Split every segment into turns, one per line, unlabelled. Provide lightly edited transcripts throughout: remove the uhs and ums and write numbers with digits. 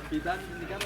Kita ini kan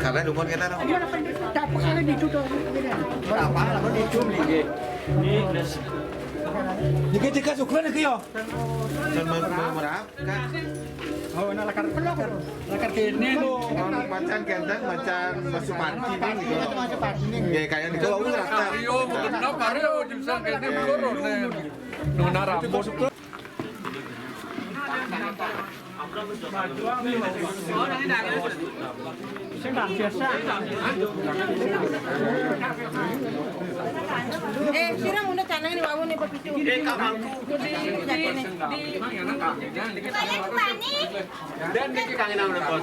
karena dukun kita dong.
Tak perkara di tu tu.
berapa lah kau dicum lagi.
Jika jika suka nak kyo.
Dan merap kan.
Oh, nak lakar pelok. Lakar kene lo.
Macan kentang, macan masuk party ni gitu. Ya kayak di bawah rata.
Yo, kenapa Rio jurusan kene berkorong nuna rambut.
Sirang muna tanang ni wawo ni papitu.
Dan dia kangen sama bos.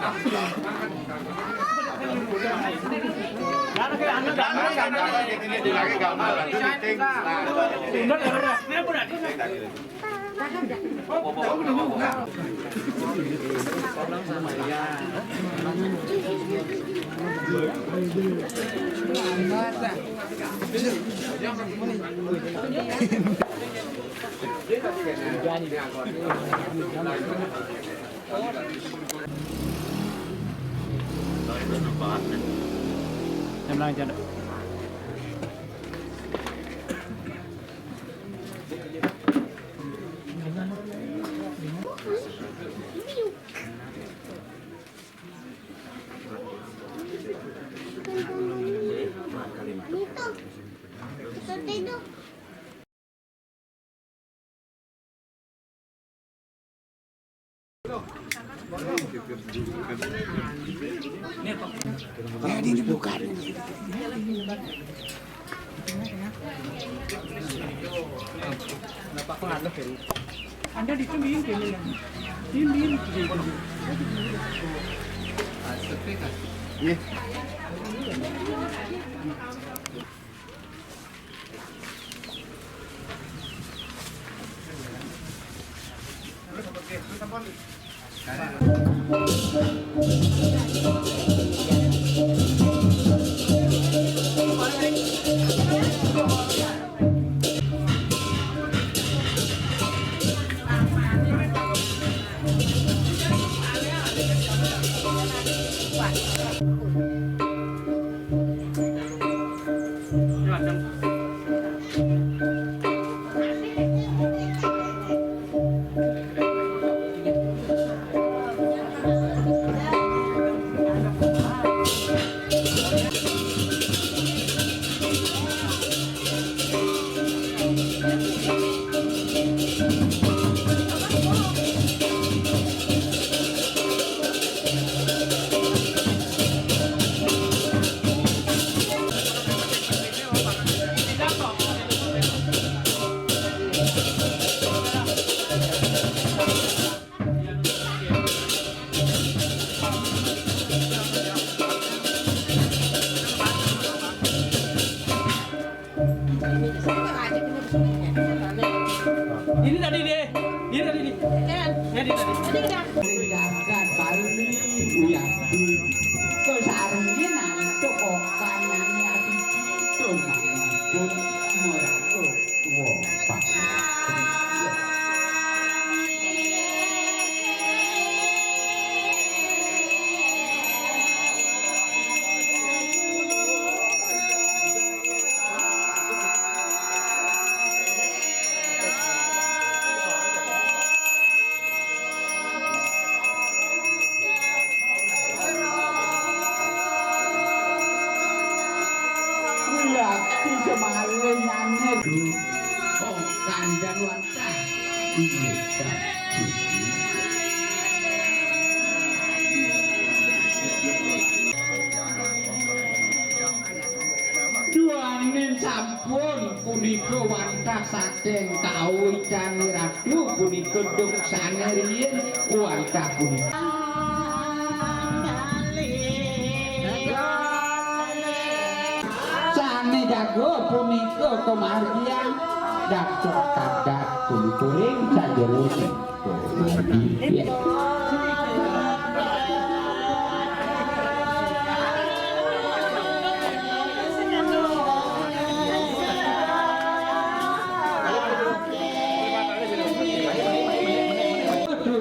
Em lang dyan. Ya, ini bukan. Anda dicumbiin kini ya. Din.
Iya.
Jagat Bali uyang kesarenginan toko kanannya itu manapun merako wopak. Yakti semalengannya dulu. Oh, kandang wanta. Ini tak cuci. Duanin sampun punika wanta saking kawitan ratu punika dung sanerien wanta punika. Jago punika kemargian dakok kadak kuring sajerus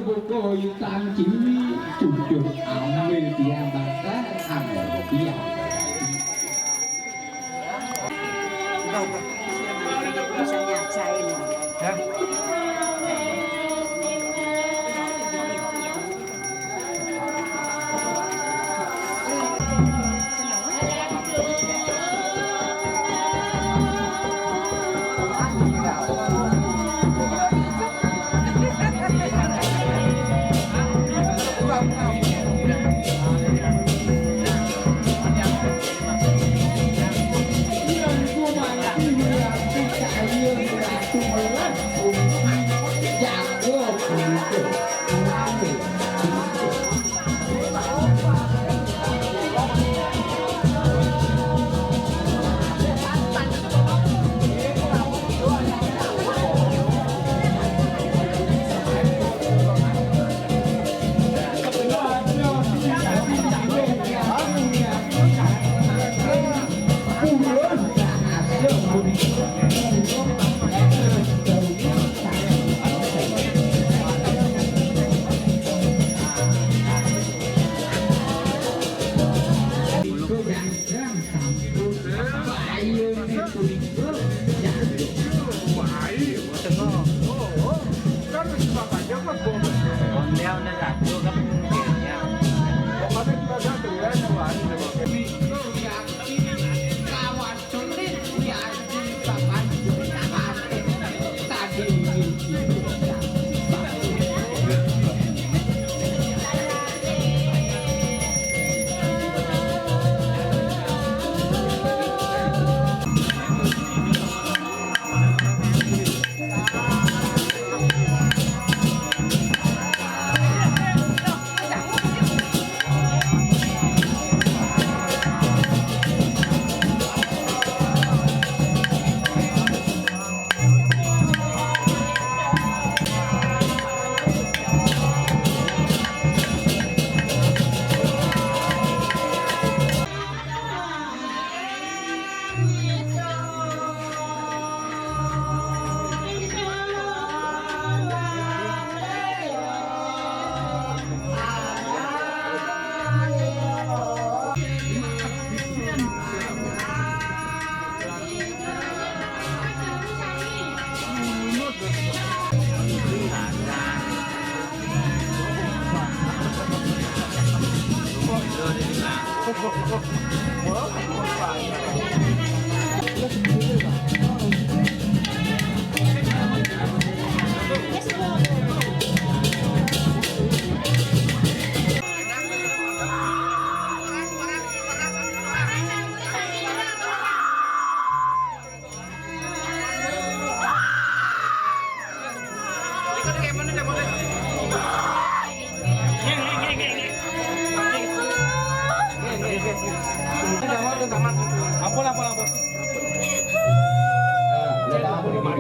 buku yutan cimi cucuk ambil dia bakar ambil dia.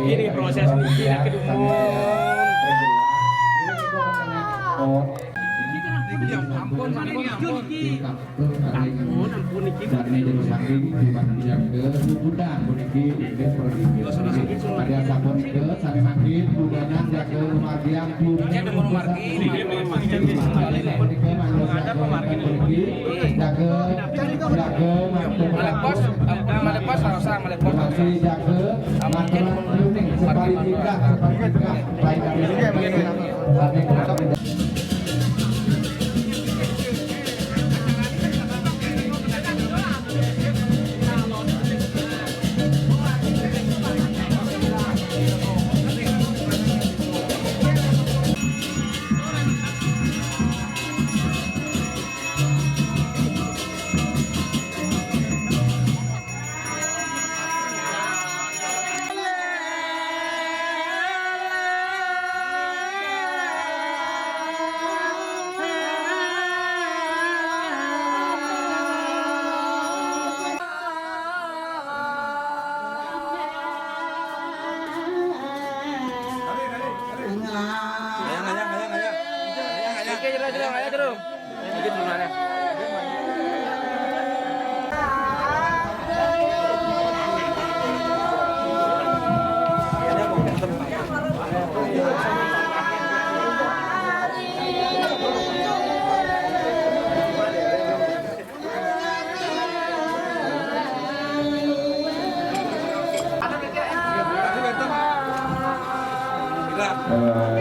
Ini proses ini kedua.
dan jadi saking dibantu ke budang puniki ini pada sabun ke sakit budanan jaga rumah diam
Malepos rasa malepos.
jaga amalan unik seperti tidak baik dari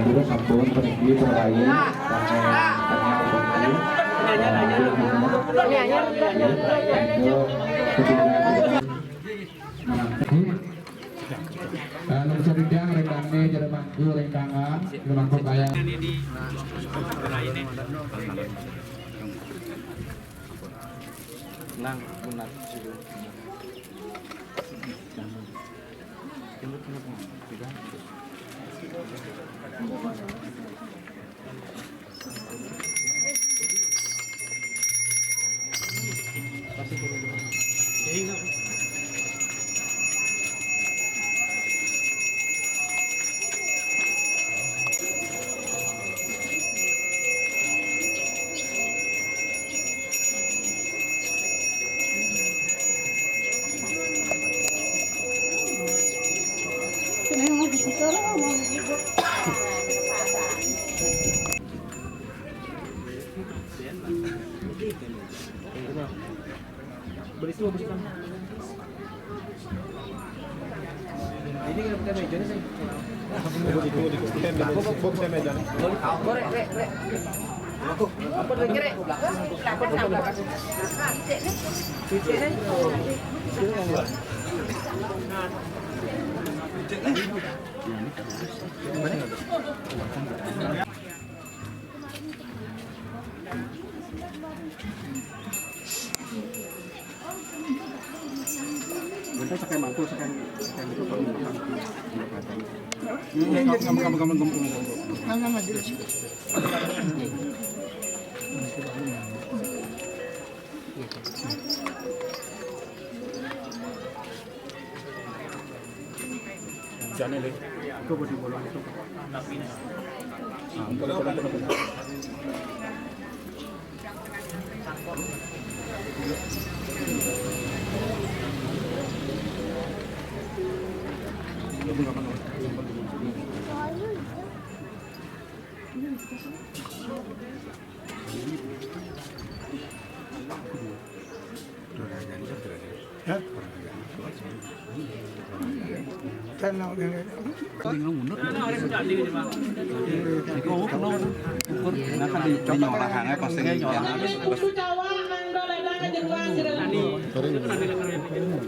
juga sampun peninggi terlain lalu sedang rekane jadi mangku rendangan mangku kaya
Nang benar.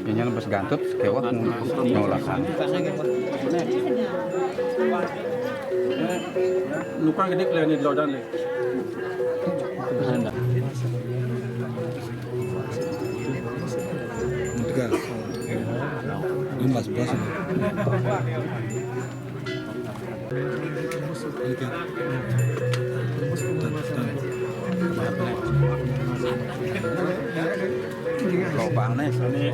Ini lepas gantut, kewak ngolakan.
Luka gede kelihatan di lautan nih.
Tegal. Ini mas bos. Kau panas, aneh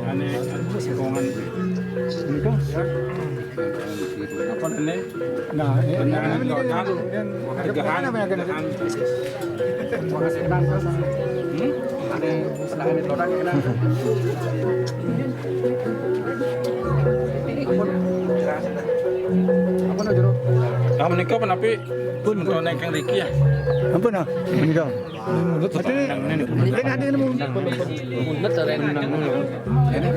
kongan.
Apa ini? Nah, ini hargahan apa yang ada? Makasih kenal terus. Ada sedangkan itu orang kenal. Apa nak jeruk?
Ah menikah penapi pun kalau naik yang Riki ya.
Apa nak? Menikah. Ini ada yang mau.
Bener cara yang menang dulu. Ini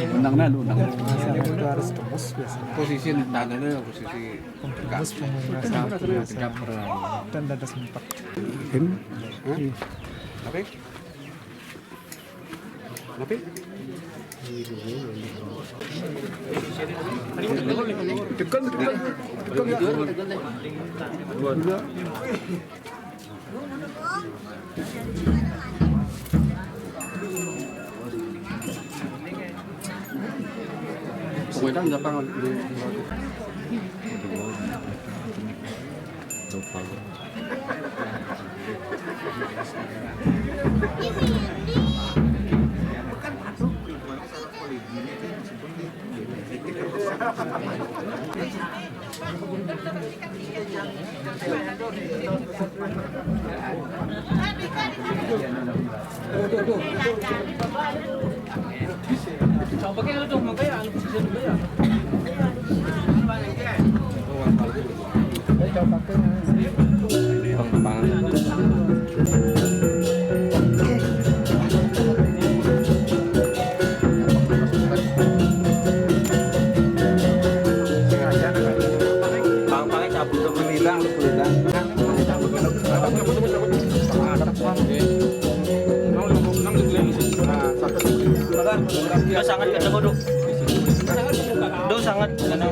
benangnya lu benang.
Itu harus tembus biasa.
Posisi tangannya posisi tembus tingkat perang.
Dan dada sempat.
Tapi tapi Pokoknya Jepang
sangat ketemu duk. Do sangat karena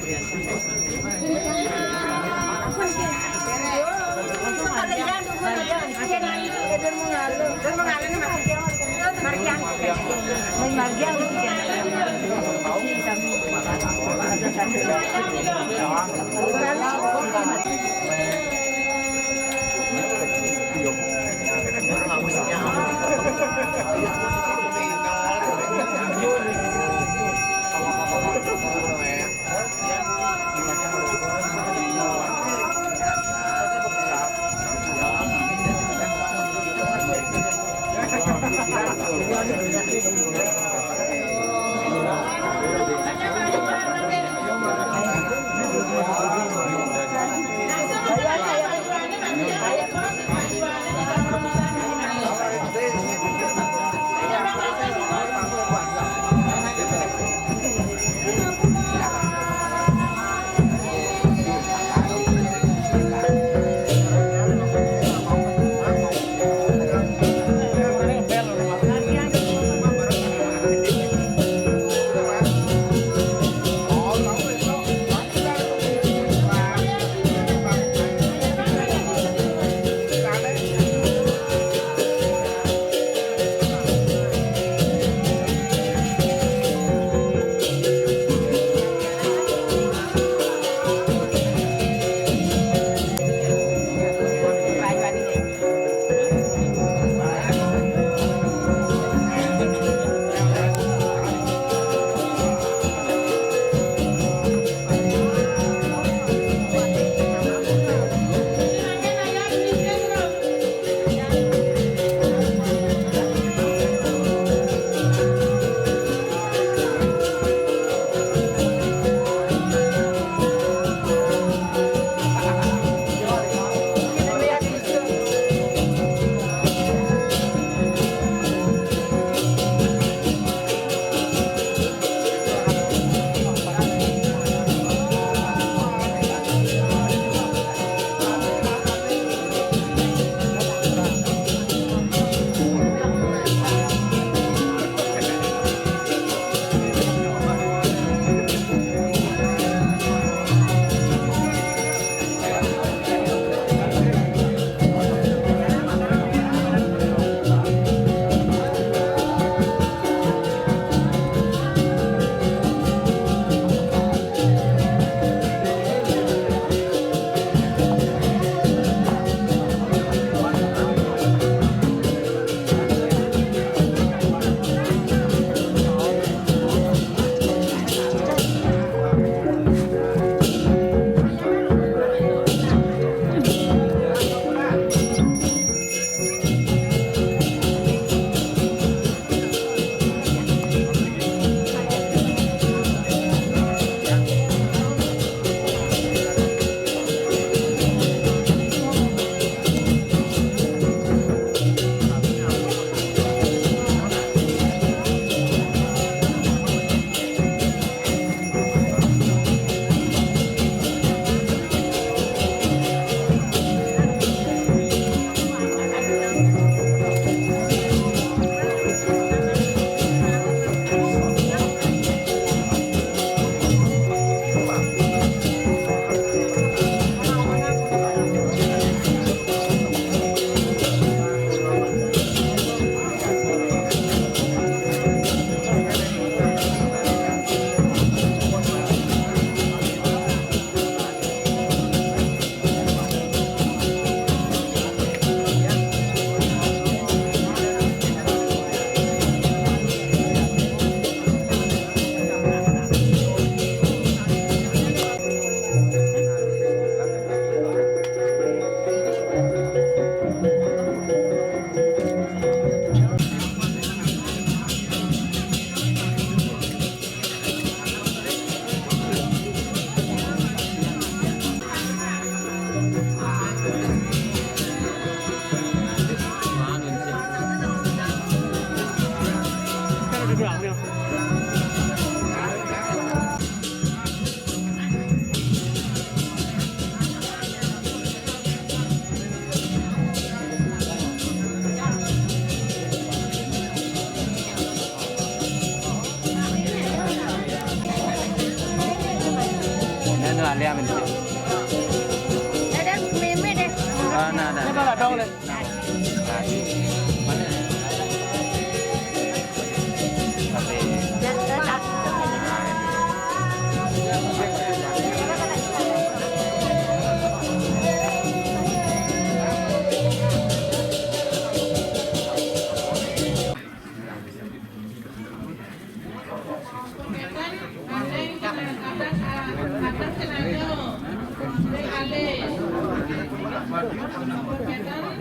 Nah,
alia men.
Ada meme deh.
Nah.
Coba lah dong, Len.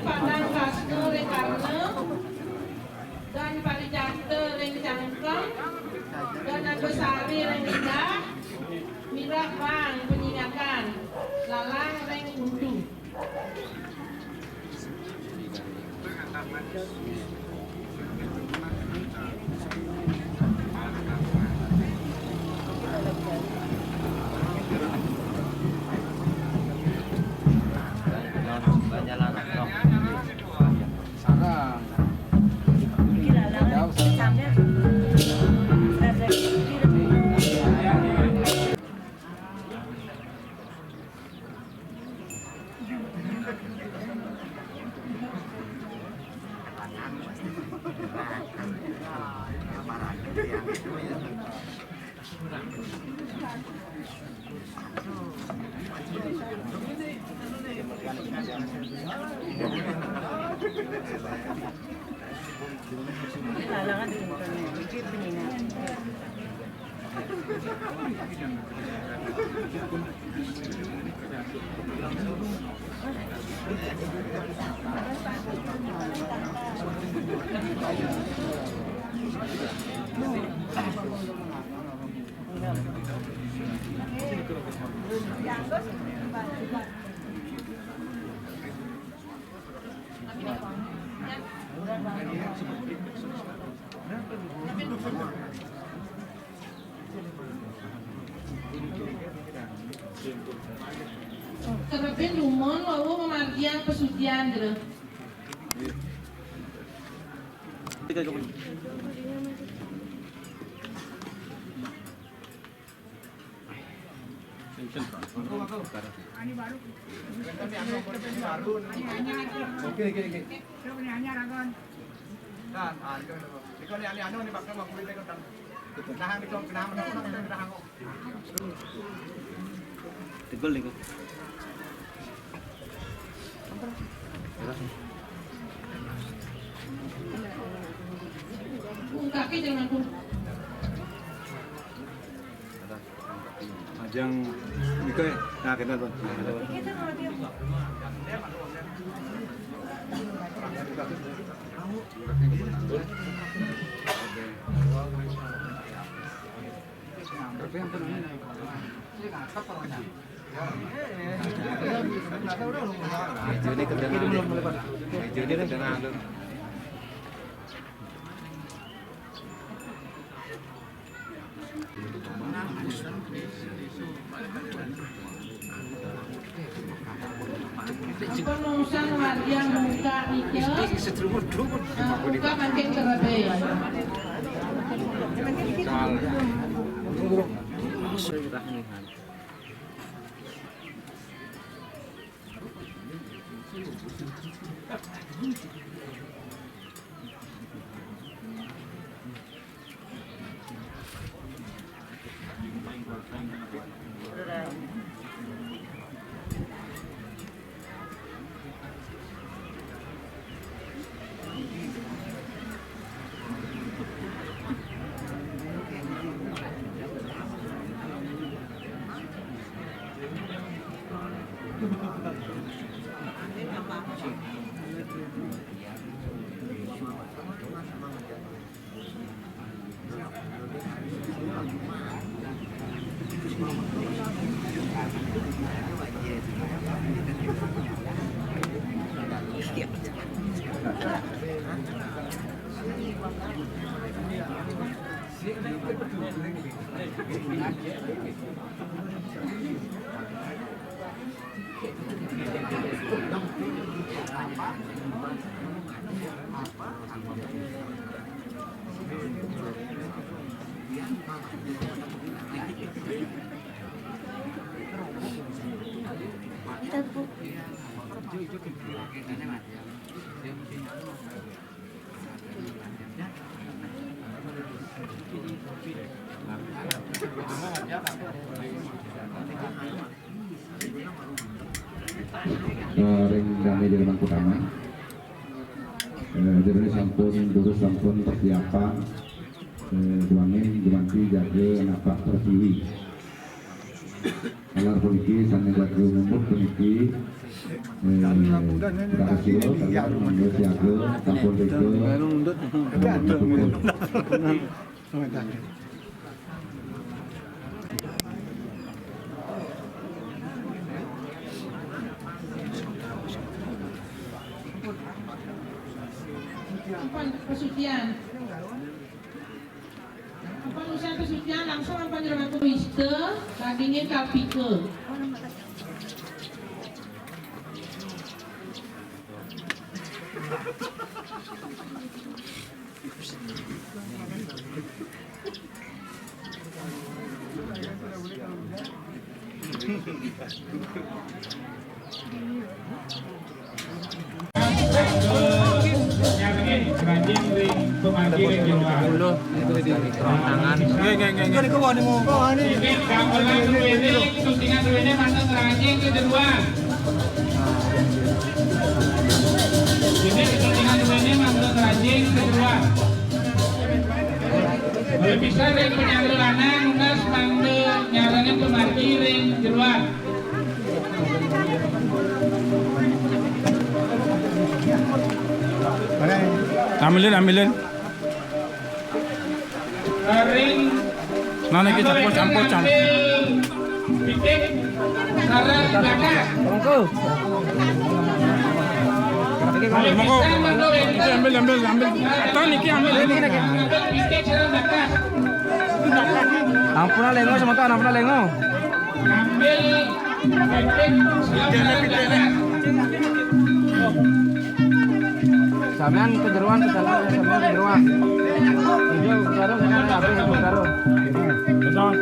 Padang Pasco Rekarno dan Parijate Reng Cangkong dan Agosari Reng Indah Mirak Bang Penyingakan Lalang Reng Undu. Kerepin lumon lalu memandian pesucian gitu.
Tegol nih.
Kaki jangan pun.
Ajang Miko ya? Nah, kita tuh. Ini kedengaran tuh.
Penungsan warga muka nikel, muka makin kerabaya.
ring kami di rumah utama. Jadi sampun durus sampun persiapan duangin dumanti jaga napak tersiwi. Kalau polisi sana jaga ngumpul polisi berhasil kalau menurut jaga sampun jaga.
Pesucian. Apa usaha pesucian langsung apa nyerang ke wiste, dagingin kalpike. Bisa ring penyanggulanan, unas mangga nyaranya kemargi ring jeruan.
Ambilin.
Ring.
Mana kita campur.
Pitik. Sarang bakar.
Ambil. Atau niki ambil.
Pitik sarang bakar.
Ampuna lengo sama tuan, ampuna lengo.
Ambil pitik sarang bakar.
Sampean kejeruan kesalahan sampean kejeruan. Hijau karo sampean kabeh hijau karo.
Betul.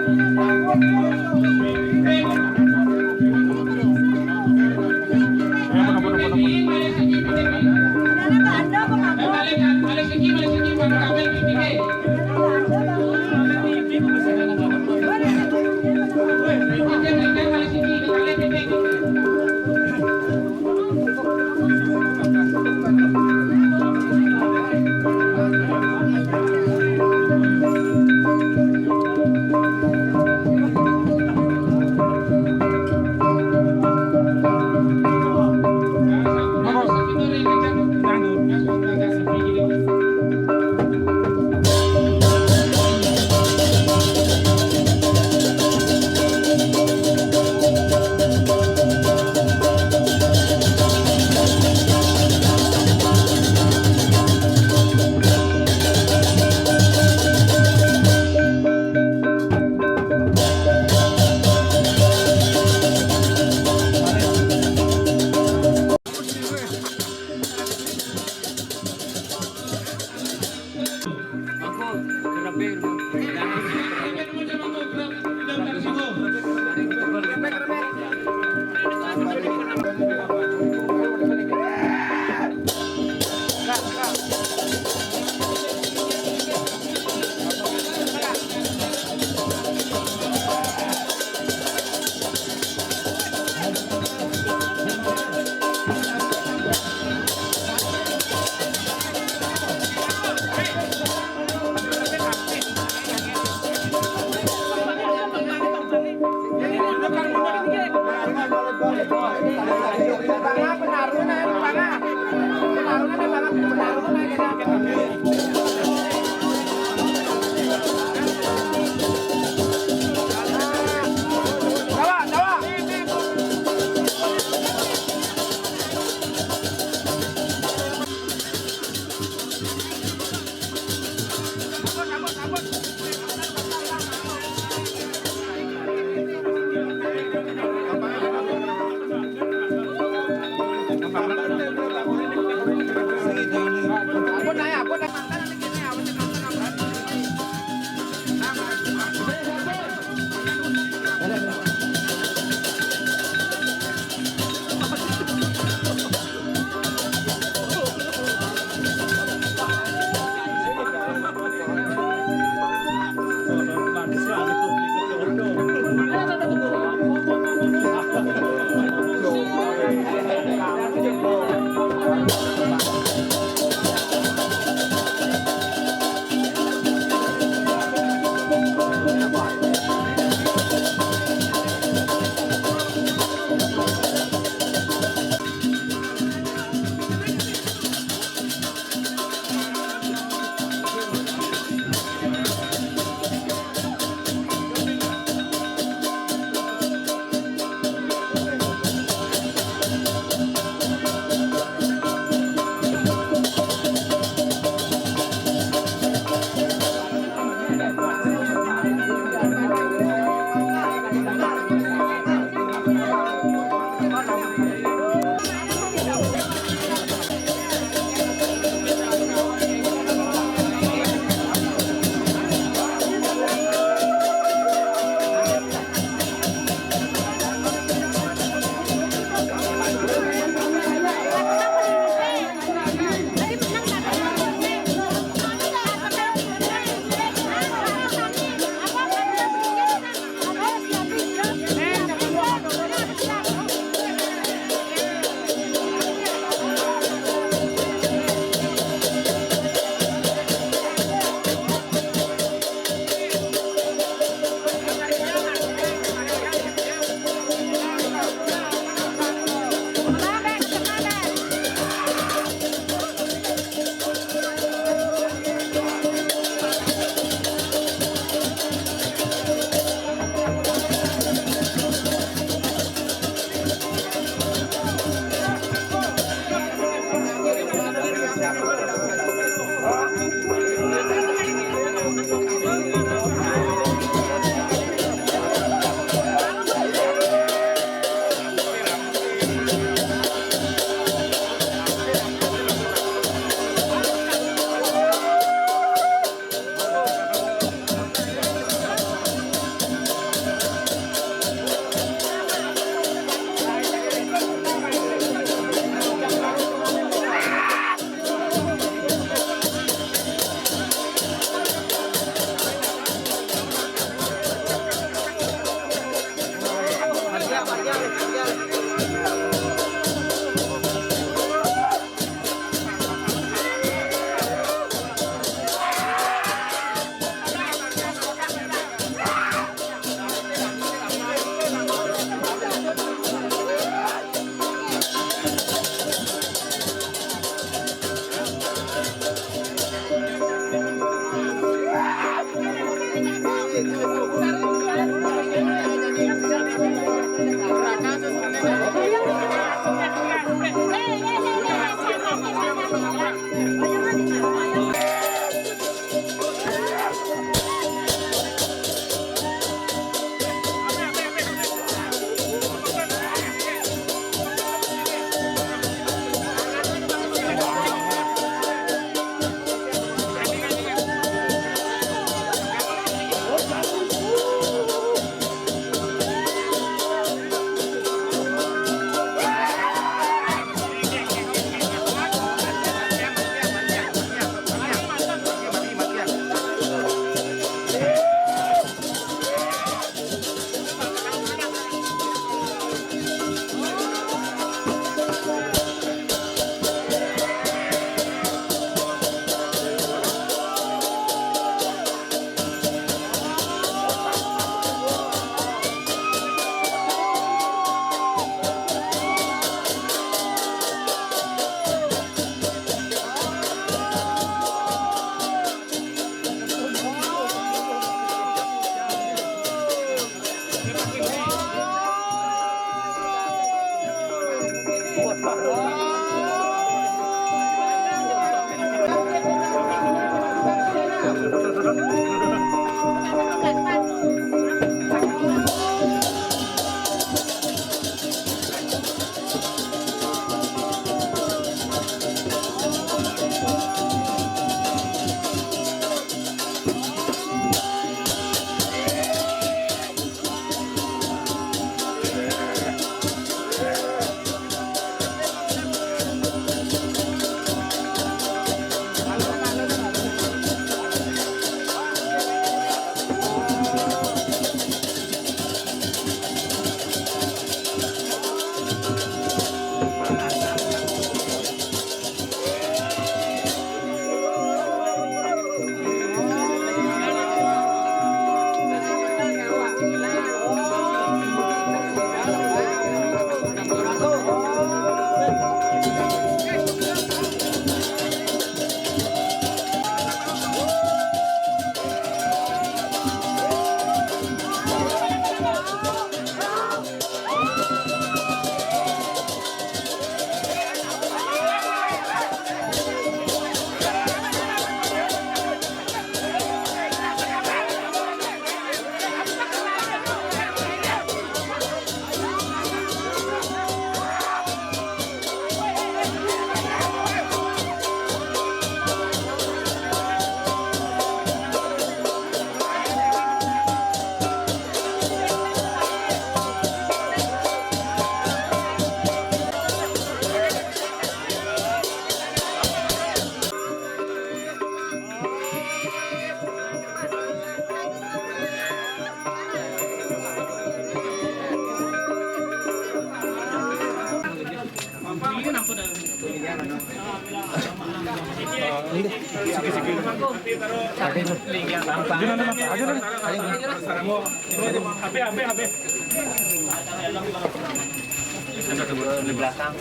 Di belakang.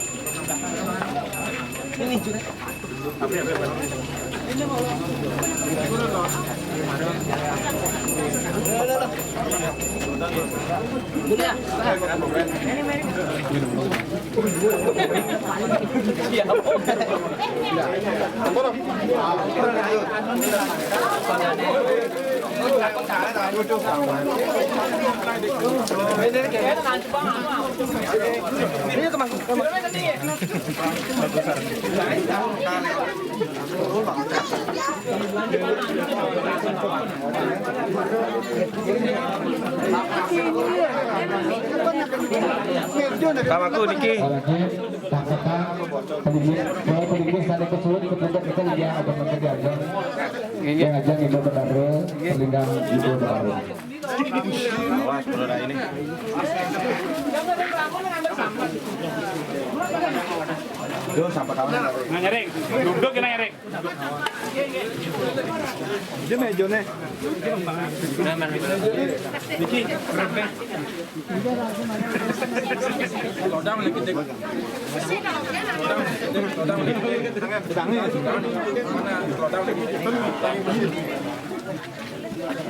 Ini juga.
Tamaku Diki.
Sedikit sadar kesulit kemudian kita dia ada menjadi ajang. Ini ajang ibu bedare, selindang ibu bedare.
Awas, ini.
Yo sampai kawan.
Nyering, duduk kita nyering.
Dia meja nih.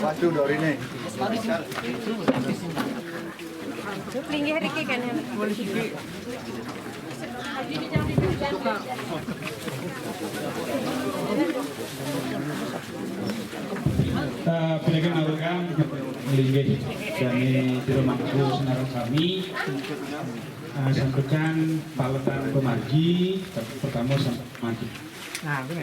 Waduh dari ini.
Linggih Riki kan ya.
Pilihan awalkan melinggih dari Diromangku Senaran Sami sampaikan paletan pemargi pertama sampai mati.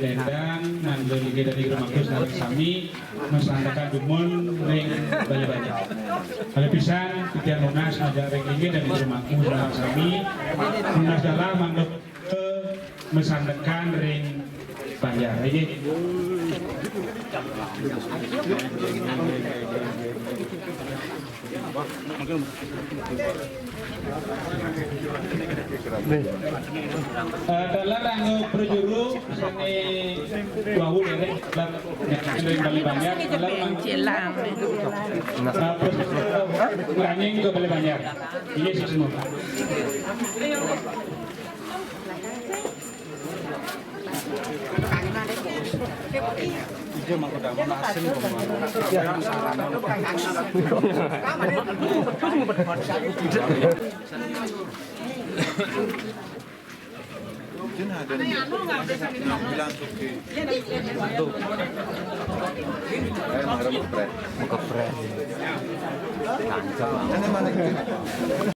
Lendang mandelinggih dari Diromangku Senaran Sami mesandakan dumon ring banyak-banyak. Kalau bisa tiga lunas ada ring linggih dari Diromangku Senaran Sami lunas dalam mandek mesandakan ring banjar. Ini dalam rangka berjuru sini bahu dari dari Bali Banjar dalam ngurangin ke Bali Banjar ini semua.
Ini mana?